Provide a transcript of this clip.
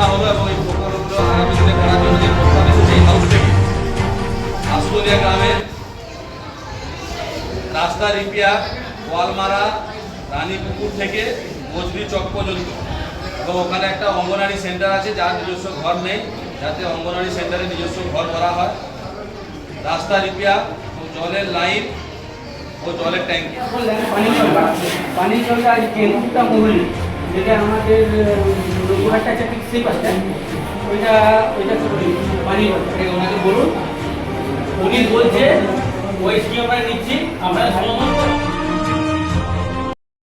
আলোচনা হলো এবং এই প্রকল্পগুলো আগামী দিনে করার জন্য যে প্রস্তাব এসেছে এই হাউস থেকে আশুলিয়া গ্রামের রাস্তা রিপেয়ার, ওয়ালমারা, রানীপুকুর থেকে মজরি চক পর্যন্ত, এবং ওখানে একটা অঙ্গনারী সেন্টার আছে যার নিজস্ব ঘর নেই, যাতে অঙ্গনারী সেন্টারে নিজস্ব ঘর করা হয়, রাস্তা রিপেয়ার ও জলের লাইন ও জলের ট্যাঙ্কি। পানি জলটা কেন্দ্রটা মহলি যেটা আমাদের রঘুহাটটা আছে ঠিক সেই পাশটা, ওইটা পানি ওনাকে বলুন, উনি বলছে ওই স্কিম আমরা নিচ্ছি, আপনারা সমাধান করুন।